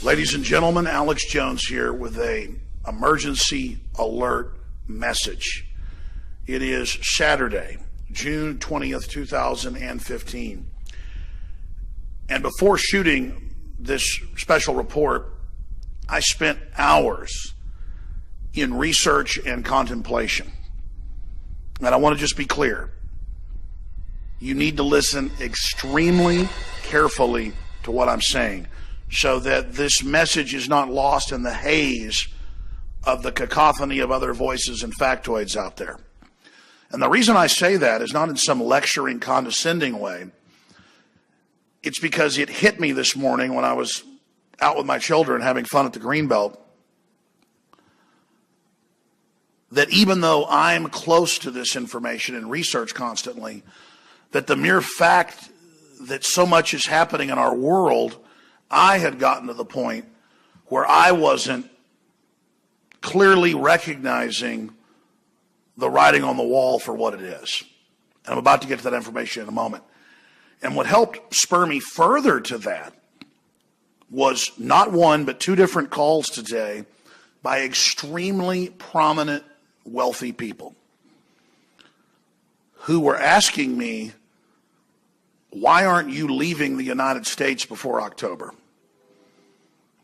Ladies and gentlemen, Alex Jones here with an emergency alert message. It is Saturday, June 20th, 2015. And before shooting this special report, I spent hours in research and contemplation. And I want to just be clear. You need to listen extremely carefully to what I'm saying so that this message is not lost in the haze of the cacophony of other voices and factoids out there. And the reason I say that is not in some lecturing, condescending way. It's because it hit me this morning when I was out with my children having fun at the Greenbelt, that even though I'm close to this information and research constantly, that the mere fact that so much is happening in our world, I had gotten to the point where I wasn't clearly recognizing the writing on the wall for what it is. And I'm about to get to that information in a moment. And what helped spur me further to that was not one, but two different calls today by extremely prominent, wealthy people who were asking me, why aren't you leaving the United States before October?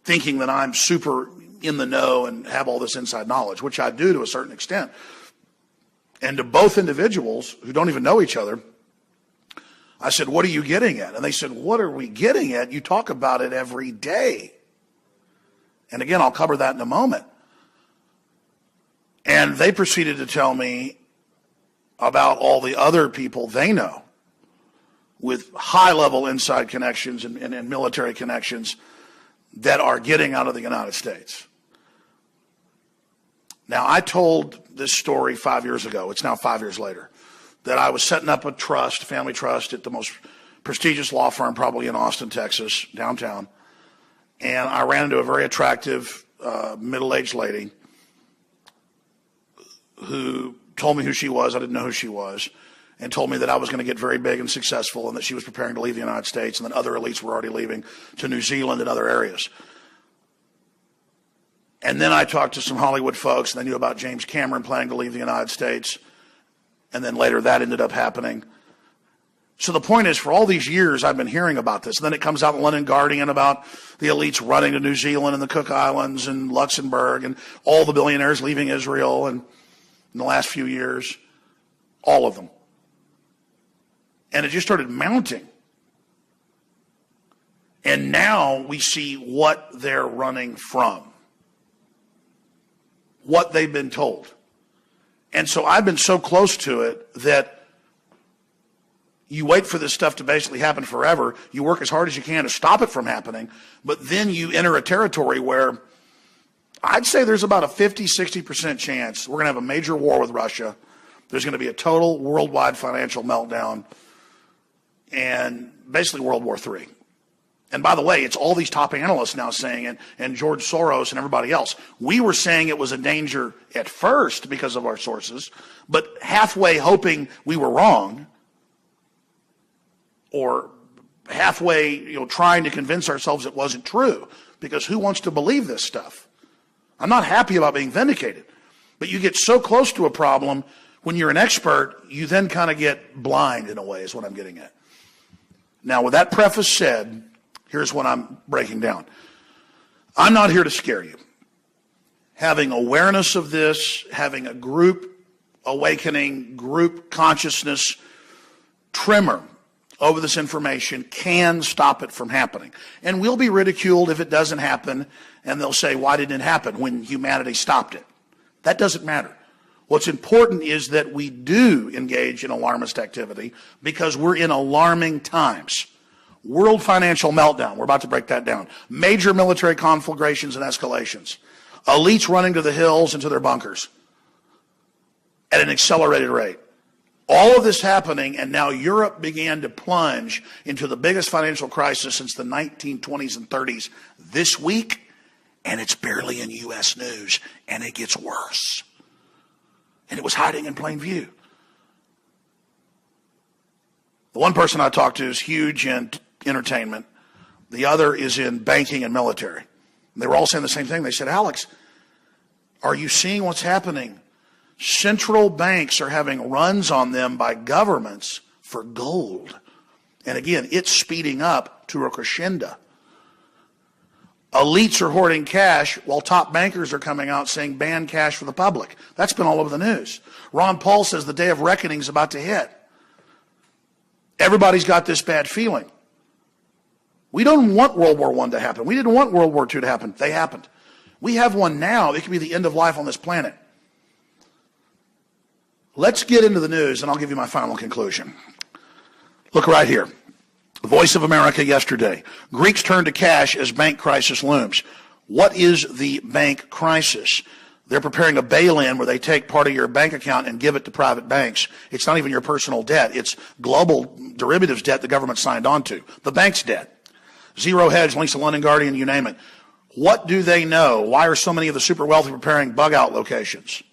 Thinking that I'm super in the know and have all this inside knowledge, which I do to a certain extent. And to both individuals who don't even know each other, I said, what are you getting at? And they said, what are we getting at? You talk about it every day. And again, I'll cover that in a moment. And they proceeded to tell me about all the other people they know with high-level inside connections and military connections that are getting out of the United States. Now, I told this story 5 years ago. It's now 5 years later. That I was setting up a trust, family trust, at the most prestigious law firm probably in Austin, Texas, downtown. And I ran into a very attractive middle-aged lady who told me who she was. I didn't know who she was. And told me that I was going to get very big and successful and that she was preparing to leave the United States and that other elites were already leaving to New Zealand and other areas. And then I talked to some Hollywood folks and they knew about James Cameron planning to leave the United States. And then later that ended up happening. So the point is, for all these years, I've been hearing about this. And then it comes out in the London Guardian about the elites running to New Zealand and the Cook Islands and Luxembourg and all the billionaires leaving Israel and in the last few years, all of them. And it just started mounting. And now we see what they're running from, what they've been told. And so I've been so close to it that you wait for this stuff to basically happen forever. You work as hard as you can to stop it from happening. But then you enter a territory where I'd say there's about a 50, 60% chance we're going to have a major war with Russia. There's going to be a total worldwide financial meltdown and basically World War III. And by the way, it's all these top analysts now saying it, and George Soros and everybody else. We were saying it was a danger at first because of our sources, but halfway hoping we were wrong, or halfway, trying to convince ourselves it wasn't true, because who wants to believe this stuff? I'm not happy about being vindicated, but you get so close to a problem, when you're an expert, you then kind of get blind in a way, is what I'm getting at. Now, with that preface said, here's what I'm breaking down. I'm not here to scare you. Having awareness of this, having a group awakening, group consciousness tremor over this information can stop it from happening. And we'll be ridiculed if it doesn't happen, and they'll say, why didn't it happen when humanity stopped it? That doesn't matter. What's important is that we do engage in alarmist activity because we're in alarming times. World financial meltdown. We're about to break that down. Major military conflagrations and escalations. Elites running to the hills and to their bunkers at an accelerated rate. All of this happening, and now Europe began to plunge into the biggest financial crisis since the 1920s and 30s this week, and it's barely in U.S. news, and it gets worse. And it was hiding in plain view. The one person I talked to is huge in entertainment. The other is in banking and military. They were all saying the same thing. They said, Alex, are you seeing what's happening? Central banks are having runs on them by governments for gold. And again, it's speeding up to a crescendo. Elites are hoarding cash while top bankers are coming out saying ban cash for the public. That's been all over the news. Ron Paul says the day of reckoning is about to hit. Everybody's got this bad feeling. We don't want World War I to happen. We didn't want World War II to happen. They happened. We have one now. It could be the end of life on this planet. Let's get into the news, and I'll give you my final conclusion. Look right here. Voice of America yesterday. Greeks turn to cash as bank crisis looms. What is the bank crisis? They're preparing a bail-in where they take part of your bank account and give it to private banks. It's not even your personal debt. It's global derivatives debt the government signed on to. The bank's debt. Zero Hedge, links to London Guardian, you name it. What do they know? Why are so many of the super wealthy preparing bug-out locations?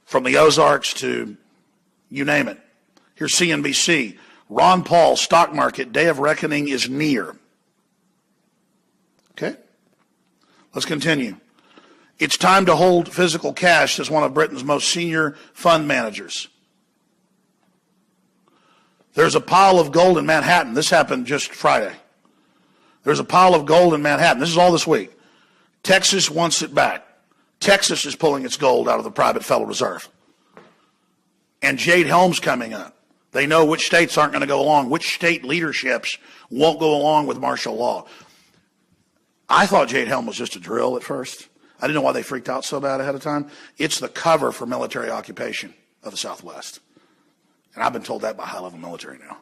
From the Ozarks to you name it. Here's CNBC. Ron Paul, stock market, day of reckoning is near. Okay? Let's continue. It's time to hold physical cash, says one of Britain's most senior fund managers. There's a pile of gold in Manhattan. This happened just Friday. There's a pile of gold in Manhattan. This is all this week. Texas wants it back. Texas is pulling its gold out of the private Federal Reserve. And Jade Helm's coming up. They know which states aren't going to go along, which state leaderships won't go along with martial law. I thought Jade Helm was just a drill at first. I didn't know why they freaked out so bad ahead of time. It's the cover for military occupation of the Southwest. And I've been told that by high-level military now.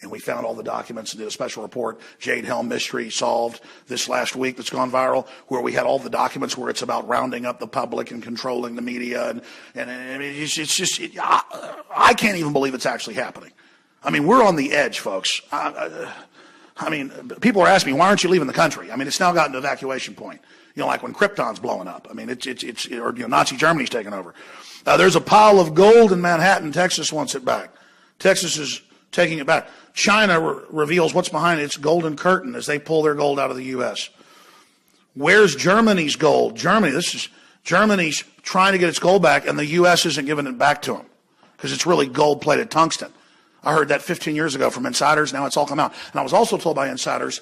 And we found all the documents and did a special report, Jade Helm mystery solved, this last week that's gone viral, where we had all the documents where it's about rounding up the public and controlling the media. And it's just, I can't even believe it's actually happening. I mean, we're on the edge, folks. I mean, people are asking me, why aren't you leaving the country? I mean, it's now gotten to evacuation point. You know, like when Krypton's blowing up. I mean, or Nazi Germany's taking over. There's a pile of gold in Manhattan. Texas wants it back. Texas is taking it back. China reveals what's behind its golden curtain as they pull their gold out of the U.S. Where's Germany's gold? Germany's trying to get its gold back, and the U.S. isn't giving it back to them because it's really gold-plated tungsten. I heard that 15 years ago from insiders. Now it's all come out. And I was also told by insiders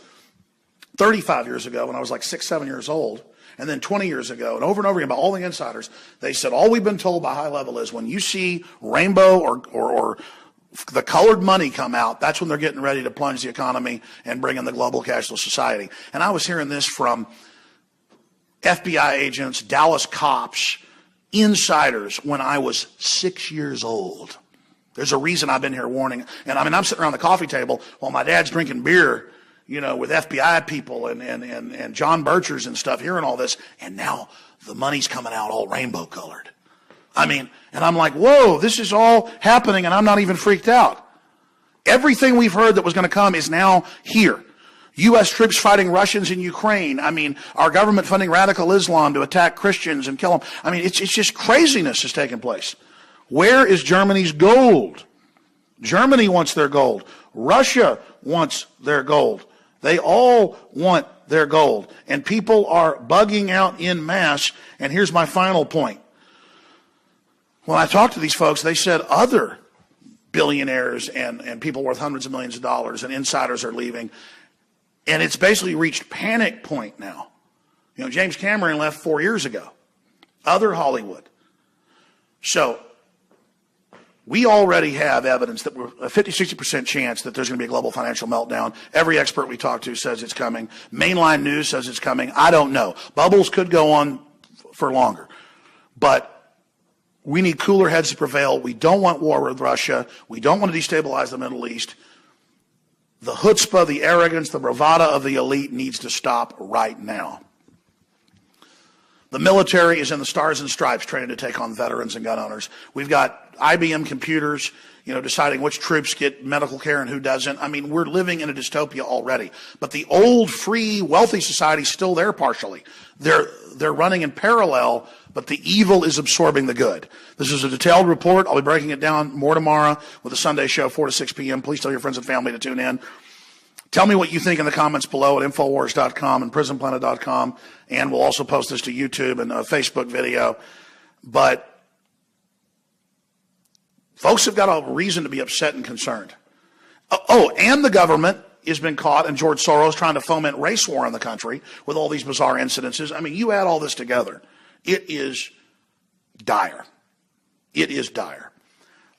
35 years ago when I was like 6, 7 years old, and then 20 years ago, and over again by all the insiders, they said all we've been told by high level is when you see rainbow or the colored money come out, that's when they're getting ready to plunge the economy and bring in the global cashless society. And I was hearing this from FBI agents, Dallas cops, insiders when I was 6 years old. There's a reason I've been here warning. And I mean, I'm sitting around the coffee table while my dad's drinking beer, you know, with FBI people and John Birchers and stuff, hearing all this. And now the money's coming out all rainbow colored. I mean, and I'm like, whoa, this is all happening and I'm not even freaked out. Everything we've heard that was going to come is now here. U.S. troops fighting Russians in Ukraine. I mean, our government funding radical Islam to attack Christians and kill them. I mean, it's just craziness is taking place. Where is Germany's gold? Germany wants their gold. Russia wants their gold. They all want their gold. And people are bugging out en masse. And here's my final point. When I talked to these folks, they said other billionaires and people worth hundreds of millions of dollars and insiders are leaving. And it's basically reached panic point now. You know, James Cameron left 4 years ago. Other Hollywood. So we already have evidence that we're a 50-60% chance that there's going to be a global financial meltdown. Every expert we talk to says it's coming. Mainline news says it's coming. I don't know. Bubbles could go on for longer. But we need cooler heads to prevail. We don't want war with Russia. We don't want to destabilize the Middle East. The chutzpah, the arrogance, the bravado of the elite needs to stop right now. The military is in the stars and stripes training to take on veterans and gun owners. We've got IBM computers, you know, deciding which troops get medical care and who doesn't. I mean, we're living in a dystopia already. But the old, free, wealthy society is still there partially. They're running in parallel, but the evil is absorbing the good. This is a detailed report. I'll be breaking it down more tomorrow with the Sunday show, 4 to 6 p.m. Please tell your friends and family to tune in. Tell me what you think in the comments below at Infowars.com and PrisonPlanet.com, and we'll also post this to YouTube and a Facebook video. But folks have got a reason to be upset and concerned. Oh, and the government has been caught, and George Soros trying to foment race war in the country with all these bizarre incidences. I mean, you add all this together, it is dire. It is dire.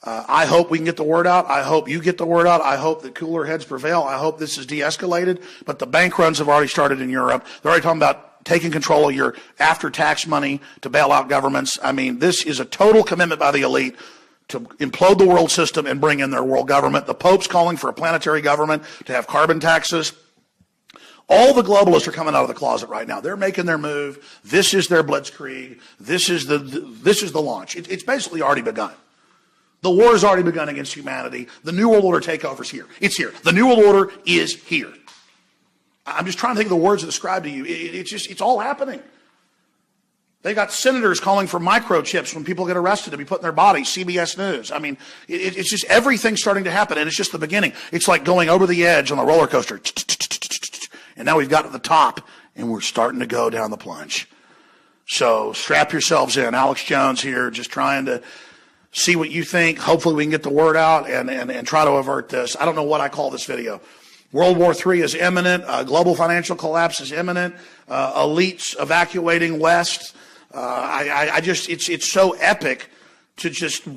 I hope we can get the word out. I hope you get the word out. I hope that cooler heads prevail. I hope this is de-escalated. But the bank runs have already started in Europe. They're already talking about taking control of your after-tax money to bail out governments. I mean, this is a total commitment by the elite to implode the world system and bring in their world government. The Pope's calling for a planetary government to have carbon taxes. All the globalists are coming out of the closet right now. They're making their move. This is their blitzkrieg. This is the launch. It's basically already begun. The war has already begun against humanity. The New World Order takeover's here. It's here. The New World Order is here. I'm just trying to think of the words to describe to you. It's all happening. They got senators calling for microchips when people get arrested to be put in their bodies. CBS News. I mean, it's just everything starting to happen, and it's just the beginning. It's like going over the edge on a roller coaster. And now we've got to the top, and we're starting to go down the plunge. So strap yourselves in. Alex Jones here, just trying to see what you think. Hopefully we can get the word out and try to avert this. I don't know what I call this video. World War III is imminent. Global financial collapse is imminent. Elites evacuating West. It's so epic to just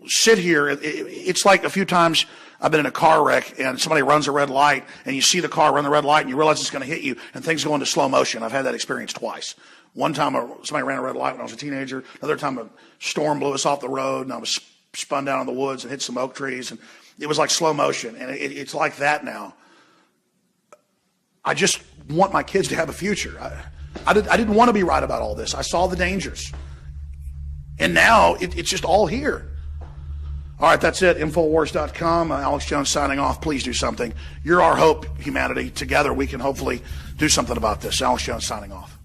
sit here. It's like a few times I've been in a car wreck and somebody runs a red light and you see the car run the red light and you realize it's going to hit you and things go into slow motion. I've had that experience twice. One time somebody ran a red light when I was a teenager. Another time a storm blew us off the road and I was spun down in the woods and hit some oak trees. And it was like slow motion. And it's like that now. I just want my kids to have a future. I didn't want to be right about all this. I saw the dangers. And now it's just all here. All right, that's it. Infowars.com. Alex Jones signing off. Please do something. You're our hope, humanity. Together we can hopefully do something about this. Alex Jones signing off.